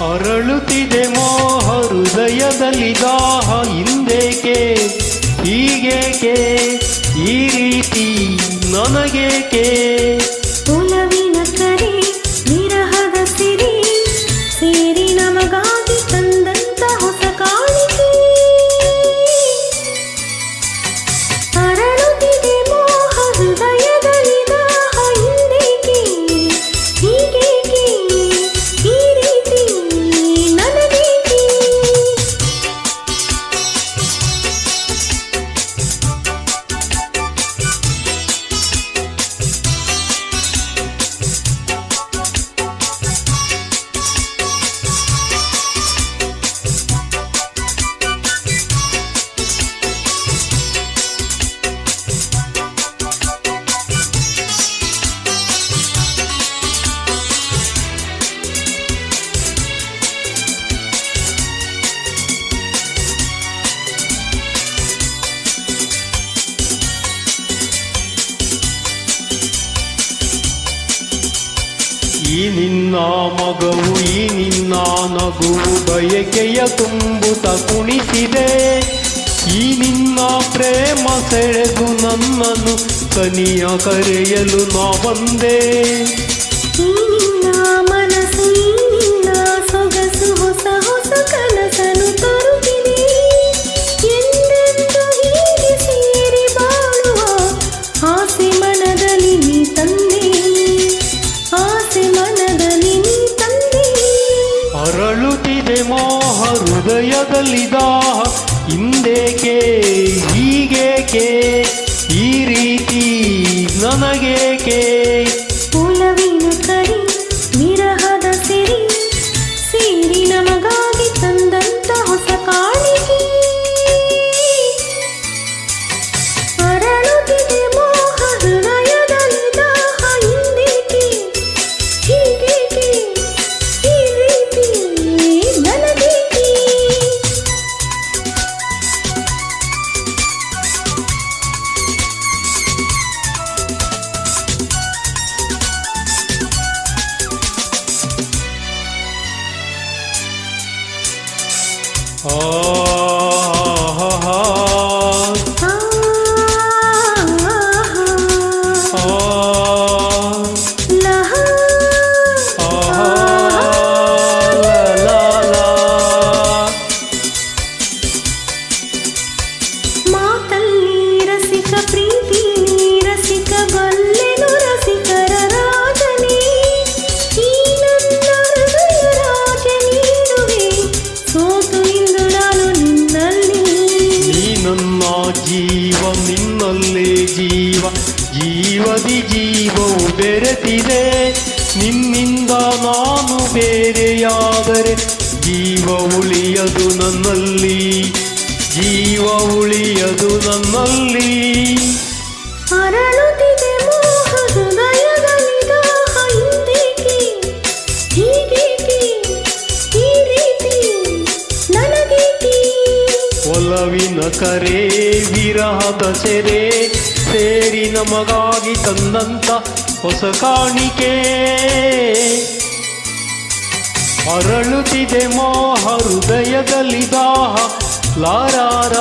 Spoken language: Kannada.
ಅರಳುತ್ತಿದೆ ಮೋಹ ಹೃದಯದಲ್ಲಿ ದಾಹ ಹಿಂದೇಕೆ ಹೀಗೇಕೆ ಈ ರೀತಿ ನನಗೇಕೆ ಒಲವಿನ ಕರೆ ವಿರಹದ ಸಿರಿ ಸೇರಿ ನಮಗಾಗಿ ತಂದಂತ ಹೊಸ ಕಾಣಿಕೆ ಅರಳುತ್ತಿದೆ ಮೋಹ ಹೃದಯದಲ್ಲಿ ದಾಹ ಹಿಂದೇಕೆ ಹೀಗೇಕೆ ಈ ರೀತಿ ನನಗೇಕೆ ಈ ನಿನ್ನ ಮಗವು ಈ ನಿನ್ನ ನಗುವು ಬಯಕೆಯ ತುಂಬುತ್ತ ಕುಣಿಸಿದೆ ಈ ನಿನ್ನ ಪ್ರೇಮ ಸೆಳೆದು ನನ್ನನ್ನು ಕನಿಯ ಕರೆಯಲು ನಾ ಬಂದೆ ಈ ನಿನ್ನ ಮನಸ್ಸು ಈ ನಿನ್ನ ಸೊಗಸು ಹೊಸ ಹೊಸ ಕನಸನ್ನು ತರುತ್ತಿದೆ ಎಂದೆಂದು ಹೀಗೆ ಸೇರಿ ಬಾಳುವ ಆಸೆ ಮನದಲ್ಲಿ ನೀ ತಂದೆ ಆಸೆ ಮನದಲ್ಲಿ ನೀ ತಂದೆ ಅರಳುತ್ತಿದೆ ಮೋಹ ಹೃದಯದಲ್ಲಿ ದಾಹ ಹಿಂದೇಕೆ ಹೀಗೇಕೆ ಈ ರೀತಿ ನನಗೇಕೆ ಒಲವಿನ ಕರೆ ವಿರಹದ ಸಿರಿ ಸೇರಿ ನಮಗಾಗಿ ತಂದಂತ ಹೊಸ ಕಾಣಿಕೆ ಅರಳುತ್ತಿದೆ ಮೋಹ ಹೃದಯದಲ್ಲಿ ದಾಹ ಹಿಂದೇಕೆ ಹೀಗೇಕೆ ಈ ರೀತಿ ನನಗೇಕೆ ಮಾತಲ್ಲಿ ರಸಿಕ ಪ್ರೀತಿ ರಸಿಕ ಬಲ್ಲೆನು ರಸಿಕರ ರಾಜನೇ ಈ ನನ್ನ ಹೃದಯ ರಾಜ ನೀಡುವೆ ಸೋತು ಇಂದು ನಾನು ನಿನ್ನಲ್ಲಿ ನೀ ನನ್ನ ಜೀವ ನಿನ್ನಲ್ಲೇ ಜೀವ ಜೀವದಿ ಜೀವವು ಬೆರೆತಿದೆ ನಿನ್ನಿಂದ ನಾನು ಬೇರೆಯಾದರೆ ಜೀವ ಉಳಿಯದು ನನ್ನಲ್ಲಿ ಜೀವ ಉಳಿಯದು ನನ್ನಲ್ಲಿ ಅರಳುತ್ತಿದೆ ಮೋಹ ಹೃದಯದಲ್ಲಿ ದಾಹ ಹಿಂದೇಕೆ ಹೀಗೇಕೆ ಈ ರೀತಿ ನನಗೇಕೆ ಒಲವಿನ ಕರೆ ವಿರಹದ ಸೆರೆ ಸೇರಿ ನಮಗಾಗಿ ತಂದಂತ ಹೊಸ ಕಾಣಿಕೆ ಅರಳುತ್ತಿದೆ ಮೋಹ ಹೃದಯದಲ್ಲಿ ದಾಹ ಲಾರಾರ